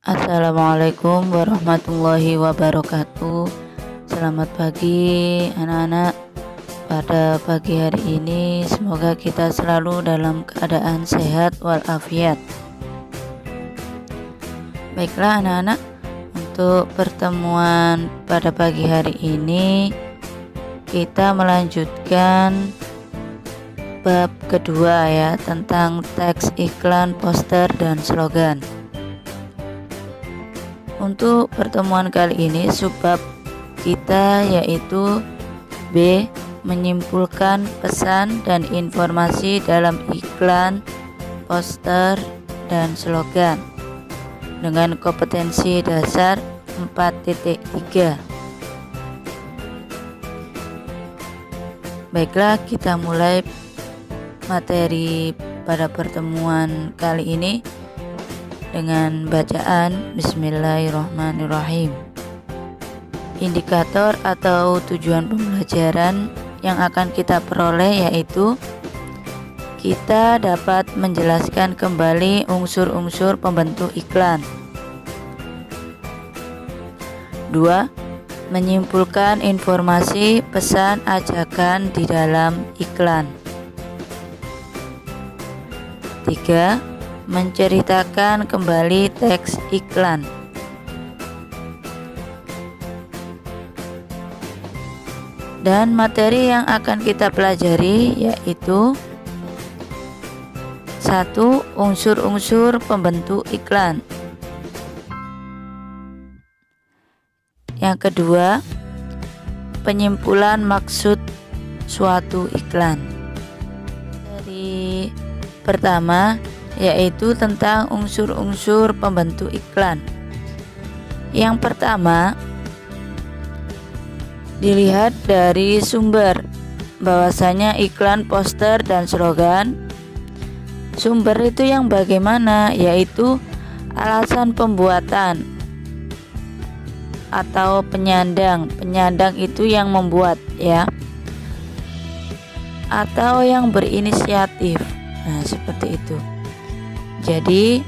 Assalamualaikum warahmatullahi wabarakatuh. Selamat pagi anak-anak. Pada pagi hari ini semoga kita selalu dalam keadaan sehat walafiat. Baiklah anak-anak, untuk pertemuan pada pagi hari ini kita melanjutkan bab kedua ya, tentang teks iklan, poster, dan slogan. Untuk pertemuan kali ini subbab kita yaitu B. Menyimpulkan pesan dan informasi dalam iklan, poster, dan slogan dengan kompetensi dasar 4.3. Baiklah, kita mulai materi pada pertemuan kali ini dengan bacaan Bismillahirrahmanirrahim. Indikator atau tujuan pembelajaran yang akan kita peroleh yaitu kita dapat menjelaskan kembali unsur-unsur pembentuk iklan. 2. Menyimpulkan informasi, pesan, ajakan di dalam iklan. 3. Menceritakan kembali teks iklan. Dan materi yang akan kita pelajari yaitu 1. Unsur-unsur pembentuk iklan. Yang kedua, penyimpulan maksud suatu iklan. Dari pertama yaitu tentang unsur-unsur pembentuk iklan. Yang pertama, dilihat dari sumber, bahwasanya iklan, poster, dan slogan. Sumber itu yang bagaimana? Yaitu alasan pembuatan atau penyandang. Penyandang itu yang membuat ya, atau yang berinisiatif. Nah, seperti itu. Jadi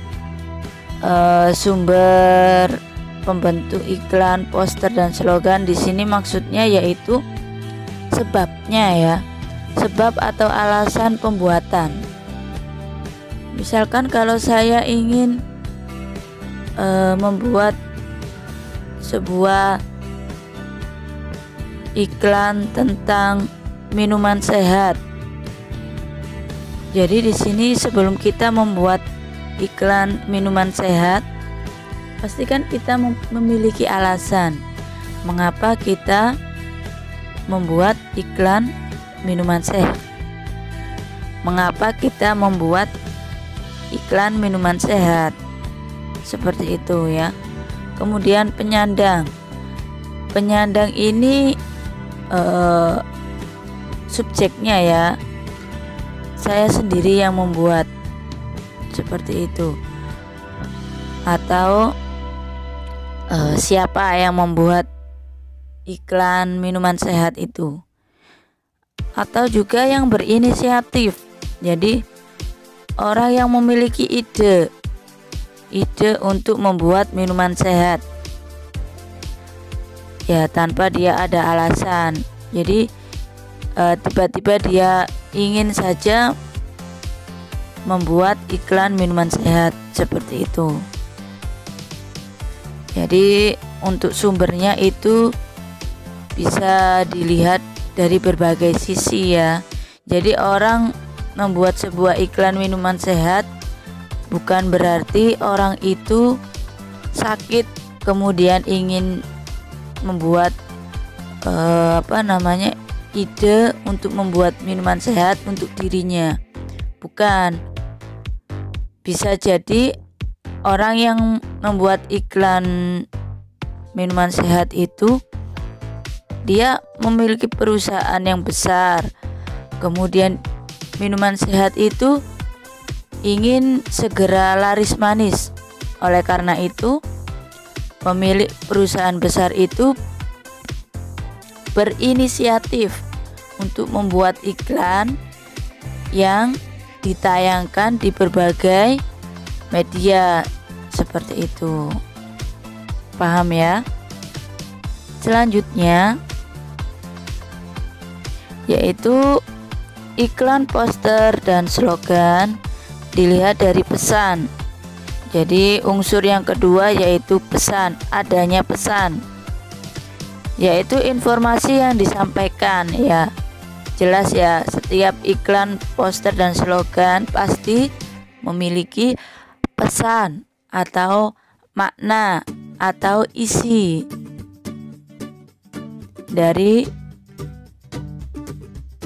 sumber pembentuk iklan, poster, dan slogan di sini maksudnya yaitu sebabnya ya, sebab atau alasan pembuatan. Misalkan kalau saya ingin membuat sebuah iklan tentang minuman sehat. Jadi di sini sebelum kita membuat iklan minuman sehat, pastikan kita memiliki alasan mengapa kita membuat iklan minuman sehat. Mengapa kita membuat iklan minuman sehat? Seperti itu ya. Kemudian penyandang. Penyandang ini subjeknya ya, saya sendiri yang membuat, seperti itu. Atau siapa yang membuat iklan minuman sehat itu. Atau juga yang berinisiatif. Jadi orang yang memiliki ide untuk membuat minuman sehat ya, tanpa dia ada alasan. Jadi tiba-tiba dia ingin saja membuat iklan minuman sehat, seperti itu. Jadi untuk sumbernya itu bisa dilihat dari berbagai sisi ya. Jadi orang membuat sebuah iklan minuman sehat bukan berarti orang itu sakit kemudian ingin membuat ide untuk membuat minuman sehat untuk dirinya. Bukan. Bisa jadi orang yang membuat iklan minuman sehat itu dia memiliki perusahaan yang besar. Kemudian minuman sehat itu ingin segera laris manis. Oleh karena itu, pemilik perusahaan besar itu berinisiatif untuk membuat iklan yang ditayangkan di berbagai media seperti itu. Paham ya? Selanjutnya yaitu iklan, poster, dan slogan dilihat dari pesan. Jadi unsur yang kedua yaitu pesan, adanya pesan, yaitu informasi yang disampaikan ya. Jelas ya, setiap iklan, poster, dan slogan pasti memiliki pesan atau makna atau isi dari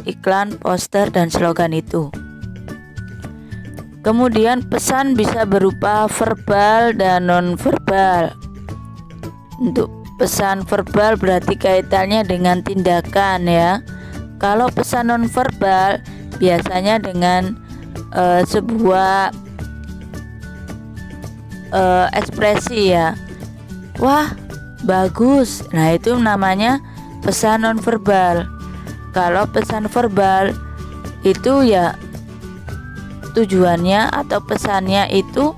iklan, poster, dan slogan itu. Kemudian pesan bisa berupa verbal dan non-verbal. Untuk pesan verbal berarti kaitannya dengan tindakan ya. Kalau pesan non-verbal biasanya dengan sebuah ekspresi ya. Wah, bagus. Nah, itu namanya pesan non-verbal. Kalau pesan verbal itu ya tujuannya atau pesannya itu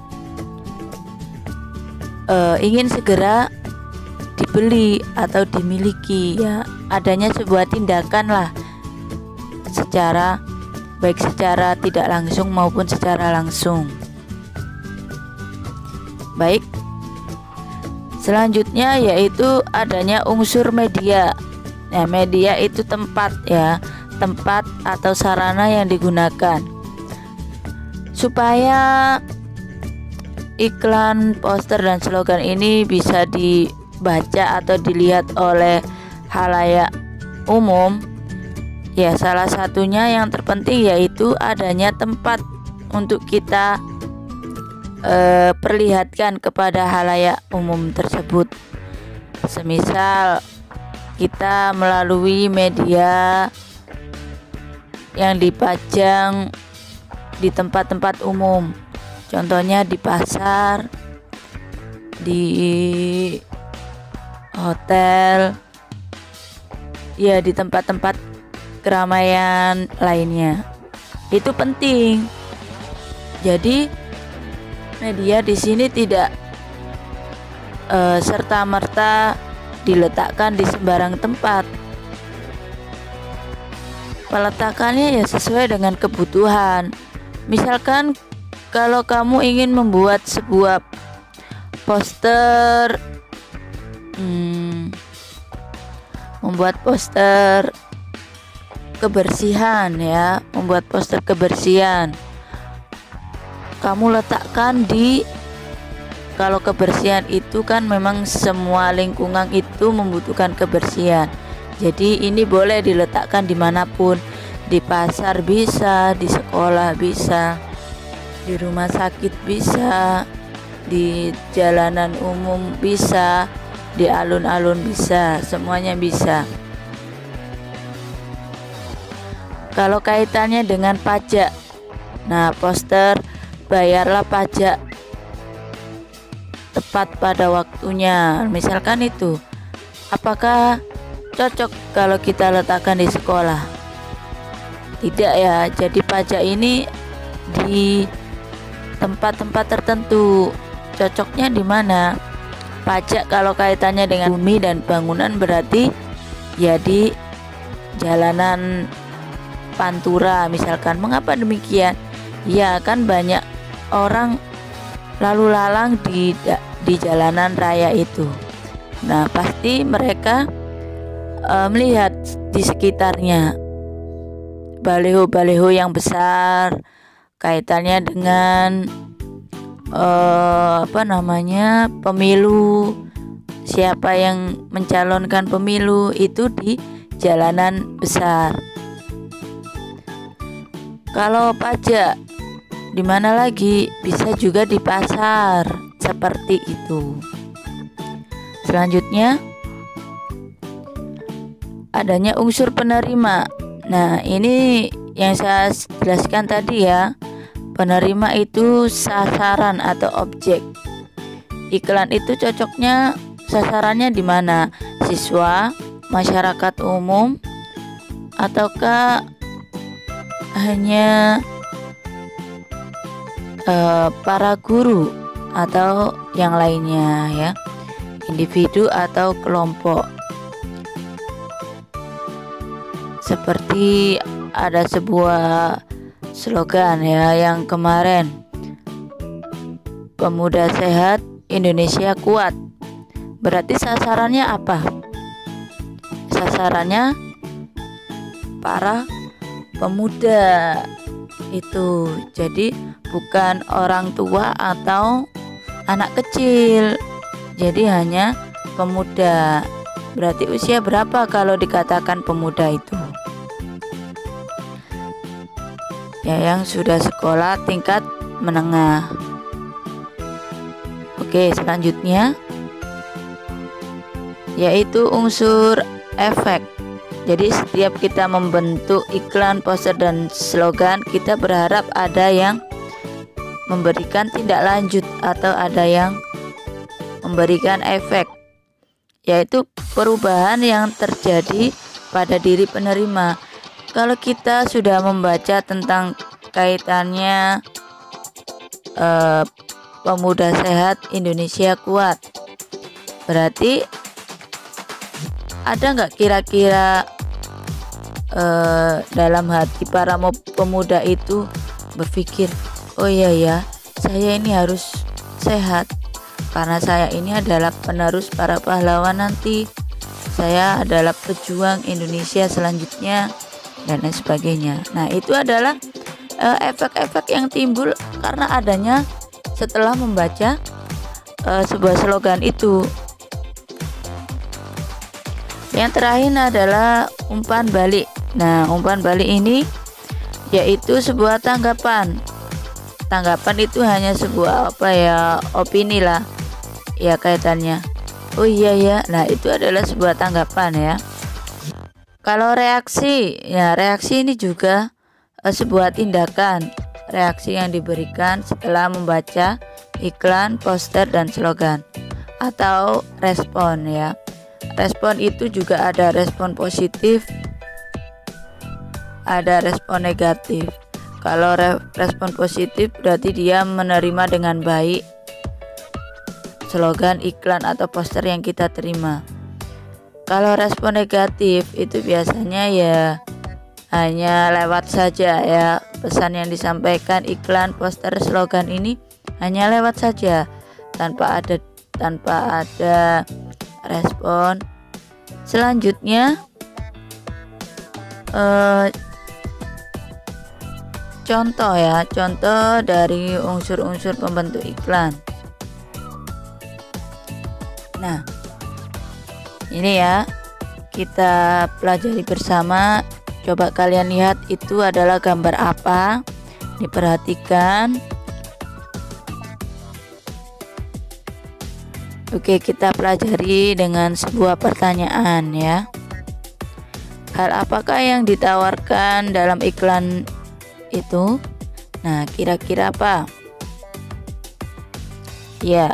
ingin segera dibeli atau dimiliki ya, adanya sebuah tindakan lah, baik secara tidak langsung maupun secara langsung. Baik, selanjutnya yaitu adanya unsur media. Nah, media itu tempat ya, tempat atau sarana yang digunakan supaya iklan, poster, dan slogan ini bisa dibaca atau dilihat oleh halayak umum. Ya, salah satunya yang terpenting yaitu adanya tempat untuk kita perlihatkan kepada halayak umum tersebut. Semisal kita melalui media yang dipajang di tempat-tempat umum, contohnya di pasar, di hotel, ya di tempat-tempat keramaian lainnya. Itu penting. Jadi media di sini tidak serta-merta diletakkan di sembarang tempat. Peletakannya ya sesuai dengan kebutuhan. Misalkan kalau kamu ingin membuat sebuah poster, membuat poster kebersihan ya, membuat poster kebersihan, kamu letakkan kalau kebersihan itu kan memang semua lingkungan itu membutuhkan kebersihan. Jadi ini boleh diletakkan dimanapun, di pasar bisa, di sekolah bisa, di rumah sakit bisa, di jalanan umum bisa, di alun-alun bisa, semuanya bisa. Kalau kaitannya dengan pajak, nah poster bayarlah pajak tepat pada waktunya, misalkan itu. Apakah cocok kalau kita letakkan di sekolah? Tidak ya. Jadi pajak ini di tempat-tempat tertentu. Cocoknya di mana? Pajak kalau kaitannya dengan bumi dan bangunan berarti ya di jalanan pantura misalkan. Mengapa demikian? Ya kan banyak orang lalu lalang di jalanan raya itu. Nah, pasti mereka melihat di sekitarnya baliho-baliho yang besar kaitannya dengan pemilu, siapa yang mencalonkan pemilu itu di jalanan besar. Kalau pajak di mana lagi? Bisa juga di pasar, seperti itu. Selanjutnya adanya unsur penerima. Nah, ini yang saya jelaskan tadi ya. Penerima itu sasaran atau objek. Iklan itu cocoknya sasarannya di mana? Siswa, masyarakat umum, ataukah hanya para guru atau yang lainnya ya, individu atau kelompok. Seperti ada sebuah slogan ya yang kemarin, pemuda sehat, Indonesia kuat. Berarti sasarannya apa? Sasarannya para pemuda itu. Jadi bukan orang tua atau anak kecil. Jadi hanya pemuda. Berarti usia berapa kalau dikatakan pemuda itu? Ya, yang sudah sekolah tingkat menengah. Oke, selanjutnya yaitu unsur efek. Jadi setiap kita membentuk iklan, poster, dan slogan, kita berharap ada yang memberikan tindak lanjut atau ada yang memberikan efek, yaitu perubahan yang terjadi pada diri penerima. Kalau kita sudah membaca tentang kaitannya pemuda sehat, Indonesia kuat, berarti ada nggak kira-kira dalam hati para pemuda itu berpikir, oh iya ya, saya ini harus sehat karena saya ini adalah penerus para pahlawan nanti, saya adalah pejuang Indonesia selanjutnya, dan lain sebagainya. Nah, itu adalah efek-efek yang timbul karena adanya setelah membaca sebuah slogan itu. Yang terakhir adalah umpan balik. Nah, umpan balik ini yaitu sebuah tanggapan. Tanggapan itu hanya sebuah opini lah ya kaitannya. Oh iya ya, nah itu adalah sebuah tanggapan ya. Kalau reaksi, ya reaksi ini juga sebuah tindakan, reaksi yang diberikan setelah membaca iklan, poster, dan slogan, atau respon ya. Respon itu juga ada respon positif, ada respon negatif. Kalau respon positif berarti dia menerima dengan baik slogan, iklan, atau poster yang kita terima. Kalau respon negatif itu biasanya ya hanya lewat saja ya, pesan yang disampaikan iklan, poster, slogan ini hanya lewat saja tanpa ada respon. Selanjutnya contoh ya, contoh dari unsur-unsur pembentuk iklan. Nah, ini ya, kita pelajari bersama. Coba kalian lihat itu adalah gambar apa, diperhatikan. Oke, kita pelajari dengan sebuah pertanyaan ya. Hal apakah yang ditawarkan dalam iklan itu? Nah, kira-kira apa? Ya,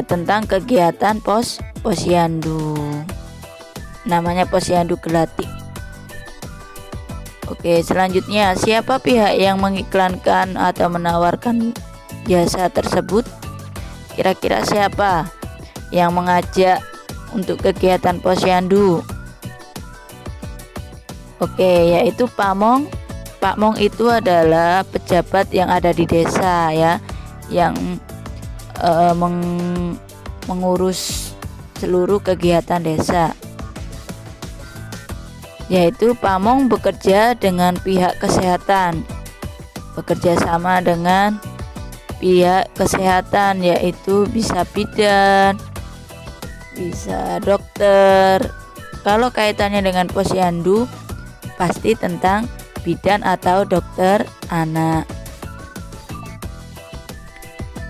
tentang kegiatan Posyandu. Namanya Posyandu Gelatik. Oke, selanjutnya siapa pihak yang mengiklankan atau menawarkan jasa tersebut? Kira-kira siapa yang mengajak untuk kegiatan Posyandu? Oke, yaitu Pamong. Pamong itu adalah pejabat yang ada di desa ya, yang mengurus seluruh kegiatan desa. Yaitu Pamong bekerja dengan pihak kesehatan, bekerja sama dengan pihak kesehatan, yaitu bisa bidan, bisa dokter. Kalau kaitannya dengan Posyandu pasti tentang bidan atau dokter anak.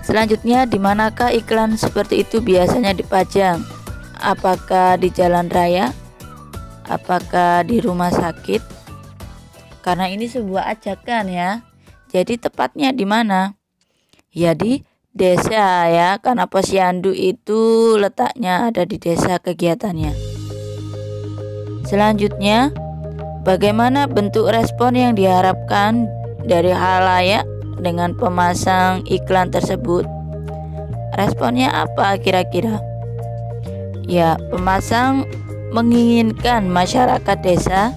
Selanjutnya, di manakah iklan seperti itu biasanya dipajang? Apakah di jalan raya? Apakah di rumah sakit? Karena ini sebuah ajakan ya. Jadi tepatnya di mana? Ya di desa ya, karena Posyandu itu letaknya ada di desa kegiatannya. Selanjutnya, bagaimana bentuk respon yang diharapkan dari halayak dengan pemasang iklan tersebut? Responnya apa kira-kira? Ya, pemasang menginginkan masyarakat desa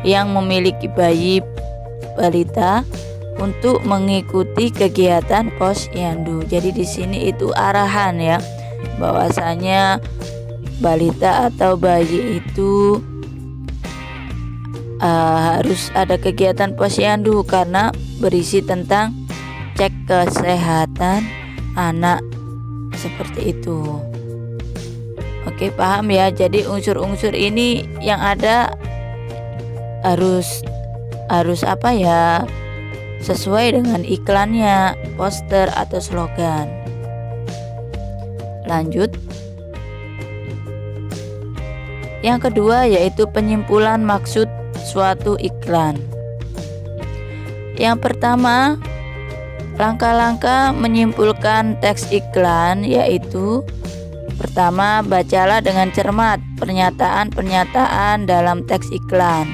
yang memiliki bayi balita untuk mengikuti kegiatan posyandu. Jadi di sini itu arahan ya, bahwasanya balita atau bayi itu harus ada kegiatan posyandu karena berisi tentang cek kesehatan anak seperti itu. Oke, paham ya. Jadi unsur-unsur ini yang ada harus apa ya, sesuai dengan iklannya, poster atau slogan. Lanjut. Yang kedua yaitu penyimpulan maksud suatu iklan. Yang pertama, langkah-langkah menyimpulkan teks iklan yaitu: pertama, bacalah dengan cermat pernyataan-pernyataan dalam teks iklan.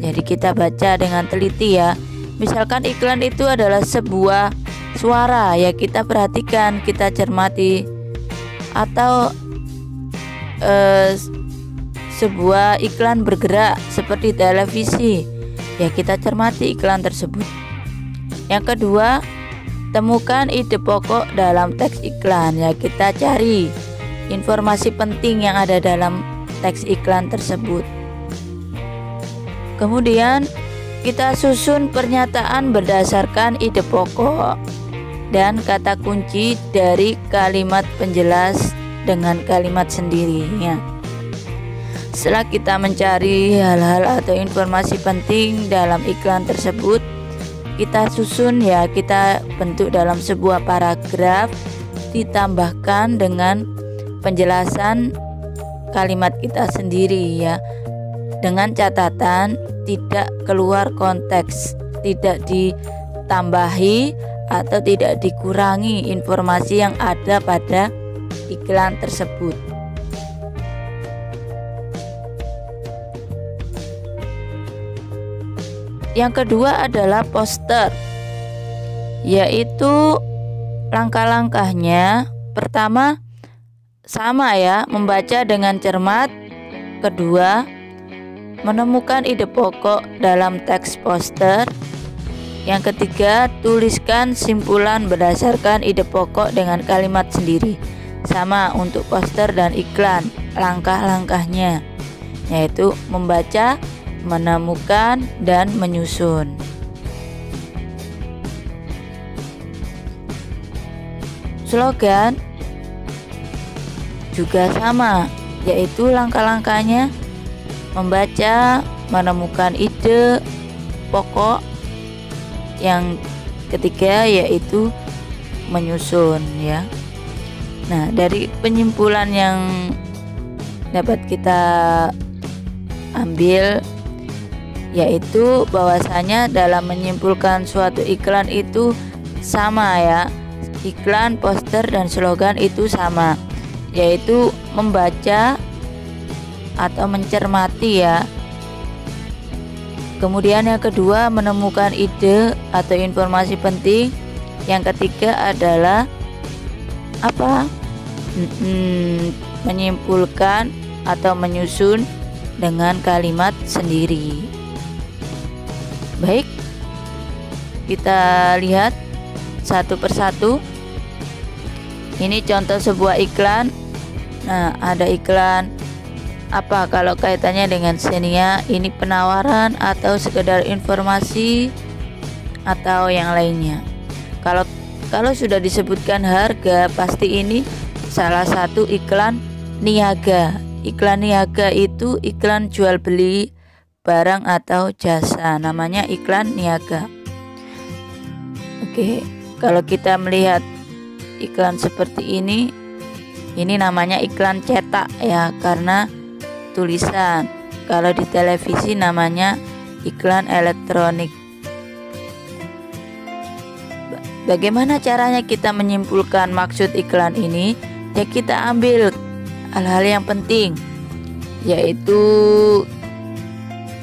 Jadi kita baca dengan teliti ya. Misalkan iklan itu adalah sebuah suara, ya kita perhatikan, kita cermati. Atau sebuah iklan bergerak seperti televisi, ya kita cermati iklan tersebut. Yang kedua, temukan ide pokok dalam teks iklan, ya kita cari informasi penting yang ada dalam teks iklan tersebut. Kemudian kita susun pernyataan berdasarkan ide pokok dan kata kunci dari kalimat penjelas dengan kalimat sendirinya. Setelah kita mencari hal-hal atau informasi penting dalam iklan tersebut, kita susun ya, kita bentuk dalam sebuah paragraf, ditambahkan dengan penjelasan kalimat kita sendiri ya, dengan catatan tidak keluar konteks, tidak ditambahi atau tidak dikurangi informasi yang ada pada iklan tersebut. Yang kedua adalah poster, yaitu langkah-langkahnya. Pertama, sama ya, membaca dengan cermat. Kedua, menemukan ide pokok dalam teks poster. Yang ketiga, tuliskan simpulan berdasarkan ide pokok dengan kalimat sendiri. Sama untuk poster dan iklan, langkah-langkahnya yaitu membaca, menemukan, dan menyusun. Slogan juga sama, yaitu langkah-langkahnya membaca, menemukan ide pokok. Yang ketiga yaitu menyusun ya. Nah, dari penyimpulan yang dapat kita ambil yaitu bahwasanya dalam menyimpulkan suatu iklan itu sama ya. Iklan, poster, dan slogan itu sama, yaitu membaca atau mencermati ya. Kemudian yang kedua, menemukan ide atau informasi penting. Yang ketiga adalah apa? Menyimpulkan atau menyusun dengan kalimat sendiri. Baik, kita lihat satu persatu. Ini contoh sebuah iklan. Nah, ada iklan apa kalau kaitannya dengan Xenia? Ini penawaran atau sekedar informasi atau yang lainnya. Kalau sudah disebutkan harga, pasti ini salah satu iklan niaga. Iklan niaga itu iklan jual beli barang atau jasa, namanya iklan niaga. Oke, kalau kita melihat iklan seperti ini namanya iklan cetak ya, karena tulisan. Kalau di televisi namanya iklan elektronik. Bagaimana caranya kita menyimpulkan maksud iklan ini? Ya, kita ambil hal-hal yang penting, yaitu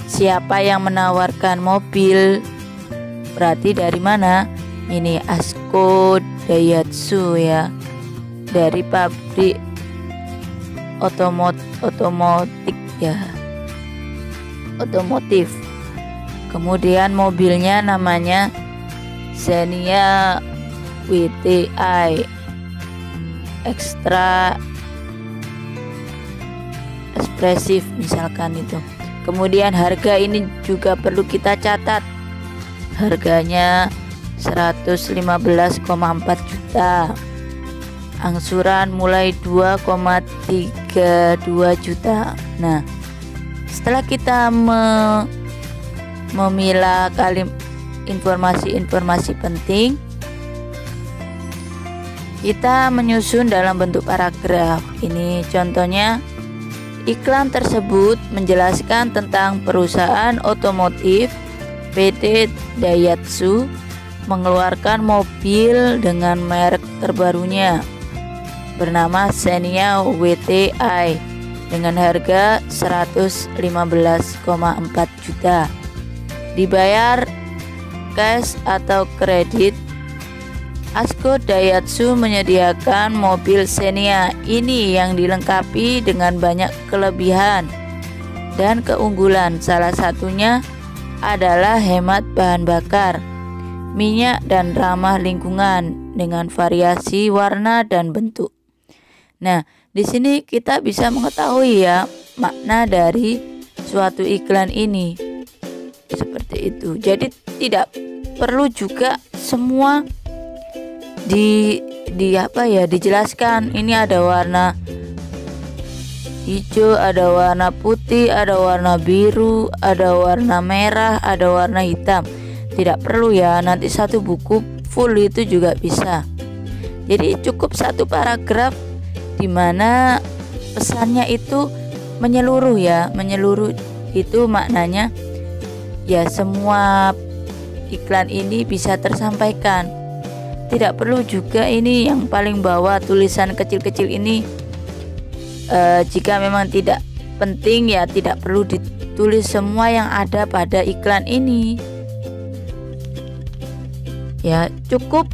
siapa yang menawarkan mobil, berarti dari mana, Ini ASKO Daihatsu ya, dari pabrik otomotif. Kemudian mobilnya namanya Xenia WTI Extra Expressive misalkan itu. Kemudian harga ini juga perlu kita catat, harganya 115,4 juta, angsuran mulai 2,32 juta. Nah, setelah kita memilah informasi-informasi penting, kita menyusun dalam bentuk paragraf. Ini contohnya, iklan tersebut menjelaskan tentang perusahaan otomotif PT Daihatsu mengeluarkan mobil dengan merek terbarunya bernama Xenia WTI dengan harga 115,4 juta. Dibayar cash atau kredit. ASKO Daihatsu menyediakan mobil Xenia ini yang dilengkapi dengan banyak kelebihan dan keunggulan. Salah satunya adalah hemat bahan bakar, minyak, dan ramah lingkungan dengan variasi warna dan bentuk. Nah, di sini kita bisa mengetahui ya makna dari suatu iklan ini. Seperti itu. Jadi tidak perlu juga semua dijelaskan. Ini ada warna hijau, ada warna putih, ada warna biru, ada warna merah, ada warna hitam. Tidak perlu ya, nanti satu buku full itu juga bisa. Jadi cukup satu paragraf di mana pesannya itu menyeluruh ya. Menyeluruh itu maknanya ya semua iklan ini bisa tersampaikan. Tidak perlu juga ini yang paling bawah tulisan kecil-kecil ini. Jika memang tidak penting ya tidak perlu ditulis semua yang ada pada iklan ini. Ya, cukup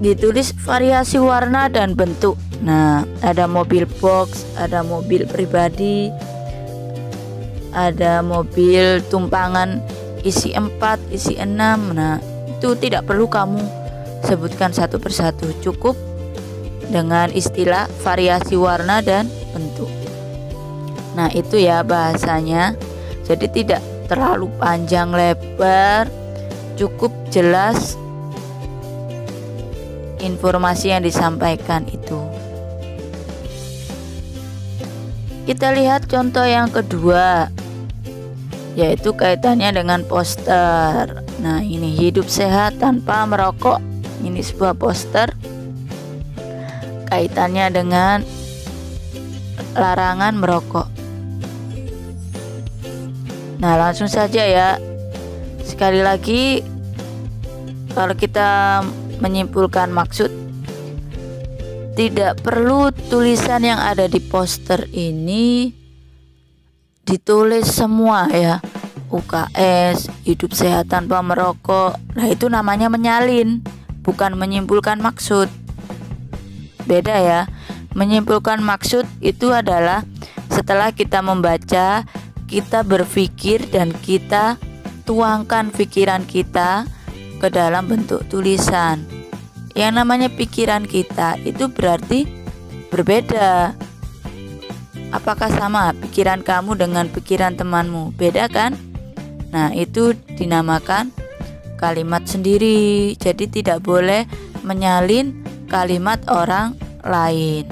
ditulis variasi warna dan bentuk. Nah, ada mobil box, ada mobil pribadi, ada mobil tumpangan isi 4, isi 6. Nah, itu tidak perlu kamu sebutkan satu persatu. Cukup dengan istilah variasi warna dan bentuk. Nah, itu ya bahasanya. Jadi tidak terlalu panjang lebar, cukup jelas informasi yang disampaikan itu. Kita lihat contoh yang kedua, yaitu kaitannya dengan poster. Nah, ini hidup sehat tanpa merokok. Ini sebuah poster kaitannya dengan larangan merokok. Nah, langsung saja ya. Sekali lagi, kalau kita menyimpulkan maksud, tidak perlu tulisan yang ada di poster ini ditulis semua ya. UKS, hidup sehat tanpa merokok. Nah, itu namanya menyalin, bukan menyimpulkan maksud. Beda ya. Menyimpulkan maksud itu adalah setelah kita membaca, kita berpikir dan kita tuangkan pikiran kita ke dalam bentuk tulisan. Yang namanya pikiran kita itu berarti berbeda. Apakah sama pikiran kamu dengan pikiran temanmu? Beda kan? Nah, itu dinamakan kalimat sendiri. Jadi tidak boleh menyalin kalimat orang lain.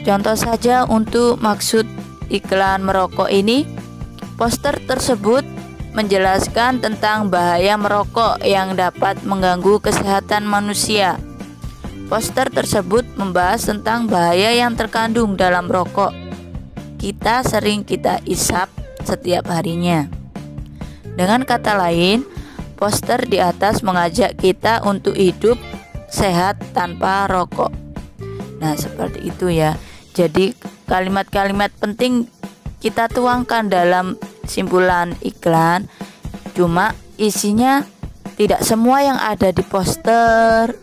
Contoh saja untuk maksud iklan merokok ini, poster tersebut menjelaskan tentang bahaya merokok yang dapat mengganggu kesehatan manusia. Poster tersebut membahas tentang bahaya yang terkandung dalam rokok. Kita isap setiap harinya. Dengan kata lain, poster di atas mengajak kita untuk hidup sehat tanpa rokok. Nah, seperti itu ya. Jadi kalimat-kalimat penting kita tuangkan dalam simpulan iklan. Cuma isinya tidak semua yang ada di poster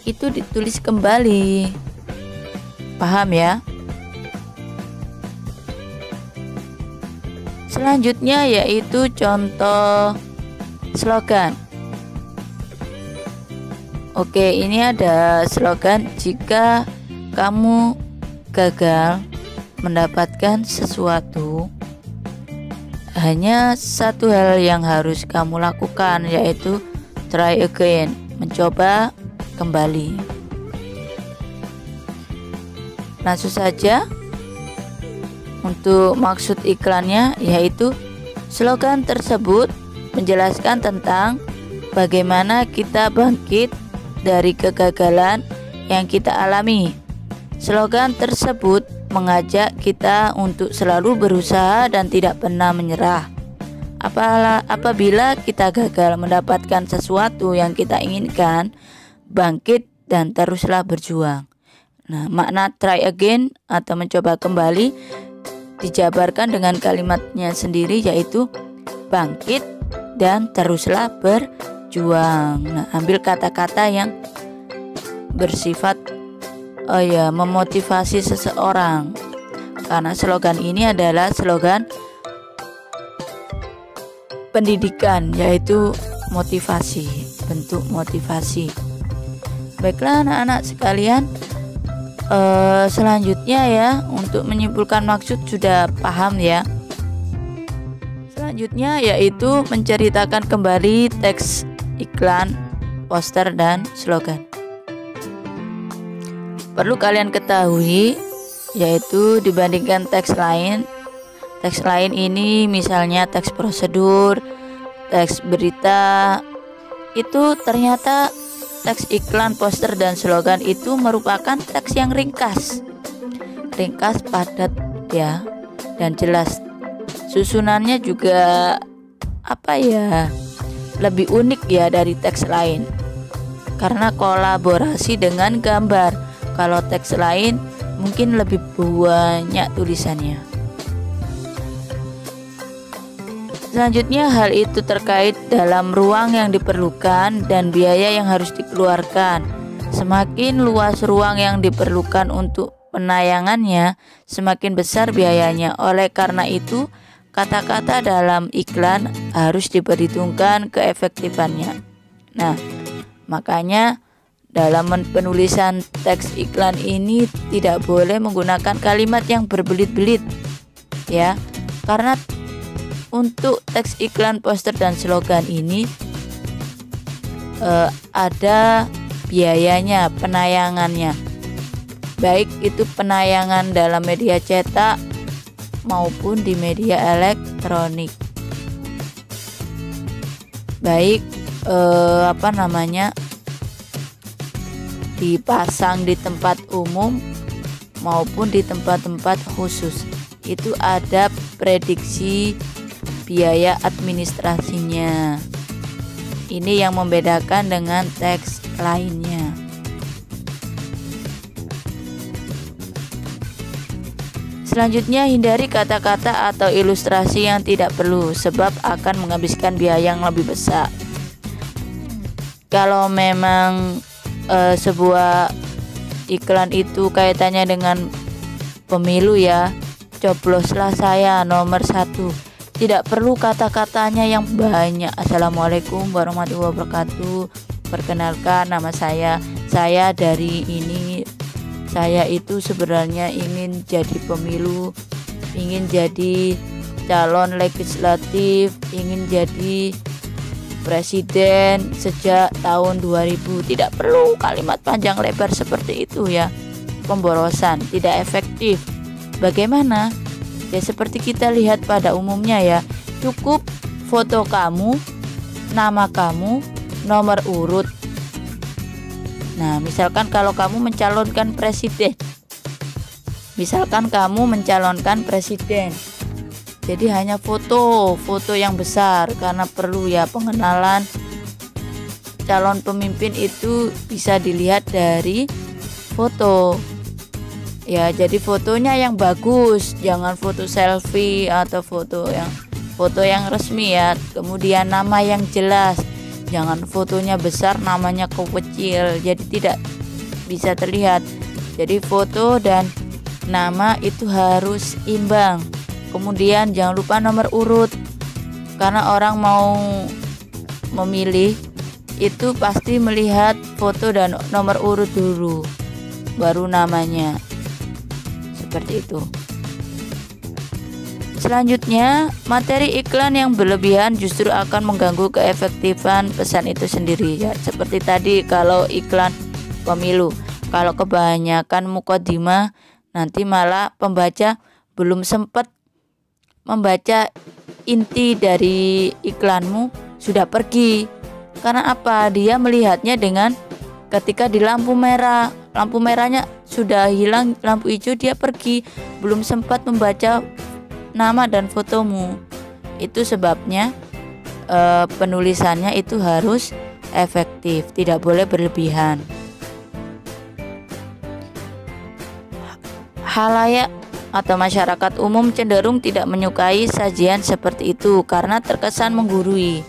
itu ditulis kembali. Paham ya? Selanjutnya yaitu contoh slogan. Oke, ini ada slogan, jika kamu gagal mendapatkan sesuatu, hanya satu hal yang harus kamu lakukan, yaitu try again, mencoba kembali. Langsung saja untuk maksud iklannya, yaitu slogan tersebut menjelaskan tentang bagaimana kita bangkit dari kegagalan yang kita alami. Slogan tersebut mengajak kita untuk selalu berusaha dan tidak pernah menyerah. Apabila kita gagal mendapatkan sesuatu yang kita inginkan, bangkit dan teruslah berjuang. Nah, makna try again atau mencoba kembali dijabarkan dengan kalimatnya sendiri, yaitu bangkit dan teruslah berjuang. Nah, ambil kata-kata yang bersifat memotivasi seseorang, karena slogan ini adalah slogan pendidikan, yaitu motivasi, bentuk motivasi. Baiklah anak-anak sekalian, selanjutnya ya, untuk menyimpulkan maksud sudah paham ya. Selanjutnya yaitu menceritakan kembali teks iklan, poster, dan slogan. Perlu kalian ketahui, yaitu dibandingkan teks lain ini misalnya teks prosedur, teks berita, itu ternyata teks iklan, poster, dan slogan itu merupakan teks yang ringkas, padat ya, dan jelas. Susunannya juga lebih unik ya dari teks lain, karena kolaborasi dengan gambar. Kalau teks lain mungkin lebih banyak tulisannya. Selanjutnya, hal itu terkait dalam ruang yang diperlukan dan biaya yang harus dikeluarkan. Semakin luas ruang yang diperlukan untuk penayangannya, semakin besar biayanya. Oleh karena itu, kata-kata dalam iklan harus diperhitungkan keefektifannya. Nah, makanya dalam penulisan teks iklan ini tidak boleh menggunakan kalimat yang berbelit-belit ya, karena untuk teks iklan, poster, dan slogan ini ada biayanya, penayangannya, baik itu penayangan dalam media cetak maupun di media elektronik, baik dipasang di tempat umum maupun di tempat-tempat khusus. Itu ada prediksi biaya administrasinya. Ini yang membedakan dengan teks lainnya. Selanjutnya, hindari kata-kata atau ilustrasi yang tidak perlu, sebab akan menghabiskan biaya yang lebih besar. Kalau memang sebuah iklan itu kaitannya dengan pemilu ya, cobloslah saya nomor 1. Tidak perlu kata-katanya yang banyak. Assalamualaikum warahmatullahi wabarakatuh, perkenalkan nama saya dari ini, saya itu sebenarnya ingin jadi pemilu, ingin jadi calon legislatif, ingin jadi presiden sejak tahun 2000. Tidak perlu kalimat panjang lebar seperti itu ya, pemborosan, tidak efektif. Bagaimana? Ya seperti kita lihat pada umumnya ya, cukup foto kamu, nama kamu, nomor urut. Nah, misalkan kalau kamu mencalonkan presiden, jadi hanya foto yang besar, karena perlu ya pengenalan calon pemimpin itu bisa dilihat dari foto. Ya, jadi fotonya yang bagus, jangan foto selfie atau foto yang foto yang resmi ya. Kemudian nama yang jelas, jangan fotonya besar namanya kecil jadi tidak bisa terlihat. Jadi foto dan nama itu harus imbang. Kemudian jangan lupa nomor urut, karena orang mau memilih itu pasti melihat foto dan nomor urut dulu baru namanya, seperti itu. Selanjutnya, materi iklan yang berlebihan justru akan mengganggu keefektifan pesan itu sendiri ya. Seperti tadi kalau iklan pemilu, kalau kebanyakan mukadimah nanti malah pembaca belum sempat membaca inti dari iklanmu sudah pergi. Karena apa? Dia melihatnya dengan ketika di lampu merah, lampu merahnya sudah hilang, lampu hijau dia pergi, belum sempat membaca nama dan fotomu. Itu sebabnya penulisannya itu harus efektif, tidak boleh berlebihan. Halayak atau masyarakat umum cenderung tidak menyukai sajian seperti itu karena terkesan menggurui.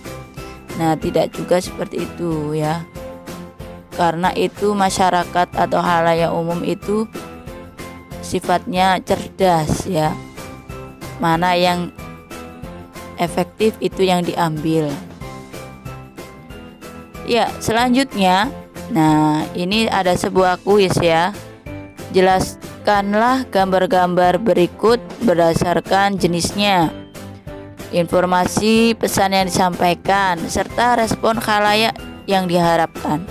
Nah, tidak juga seperti itu ya. Karena itu masyarakat atau halayak umum itu sifatnya cerdas ya. Mana yang efektif itu yang diambil. Ya, selanjutnya, nah ini ada sebuah kuis ya. Jelaskanlah gambar-gambar berikut berdasarkan jenisnya, informasi pesan yang disampaikan, serta respon khalayak yang diharapkan.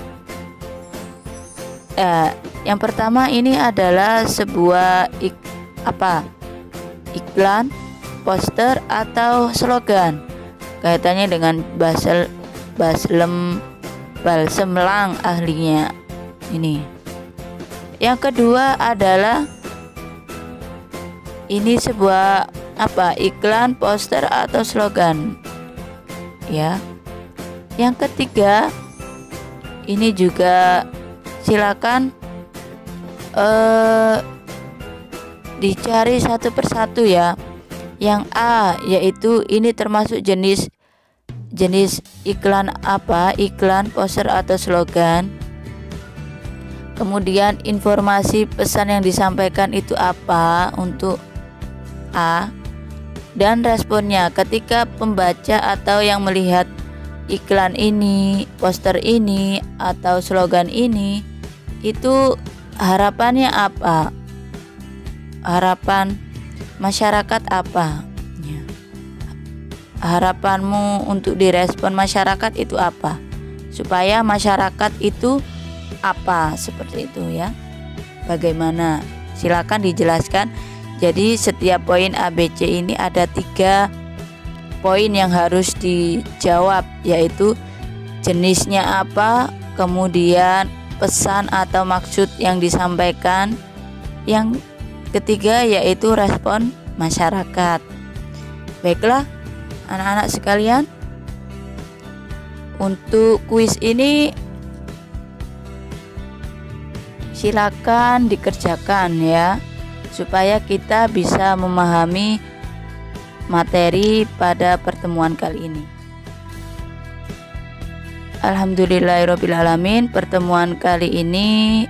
Yang pertama ini adalah sebuah iklan, poster atau slogan kaitannya dengan balsemlang ahlinya ini. Yang kedua adalah ini sebuah iklan, poster atau slogan ya. Yang ketiga ini juga silakan dicari satu persatu ya. Yang A yaitu ini termasuk jenis iklan iklan, poster atau slogan. Kemudian informasi pesan yang disampaikan itu apa untuk A, dan responnya ketika pembaca atau yang melihat iklan ini, poster ini atau slogan ini, itu harapannya apa? Harapan masyarakat apa? Ya. Harapanmu untuk direspon masyarakat itu apa? Supaya masyarakat itu apa, seperti itu ya. Bagaimana? Silakan dijelaskan. Jadi setiap poin ABC ini ada 3 poin yang harus dijawab, yaitu jenisnya apa, kemudian pesan atau maksud yang disampaikan, yang ketiga yaitu respon masyarakat. Baiklah anak-anak sekalian, untuk kuis ini silakan dikerjakan ya, supaya kita bisa memahami materi pada pertemuan kali ini. Alhamdulillahirrabbilalamin, pertemuan kali ini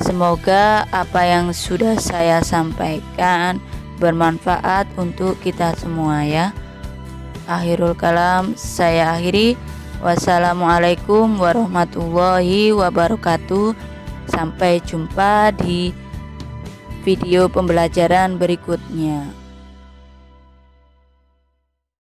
semoga apa yang sudah saya sampaikan bermanfaat untuk kita semua ya. Akhirul kalam saya akhiri. Wassalamualaikum warahmatullahi wabarakatuh. Sampai jumpa di video pembelajaran berikutnya.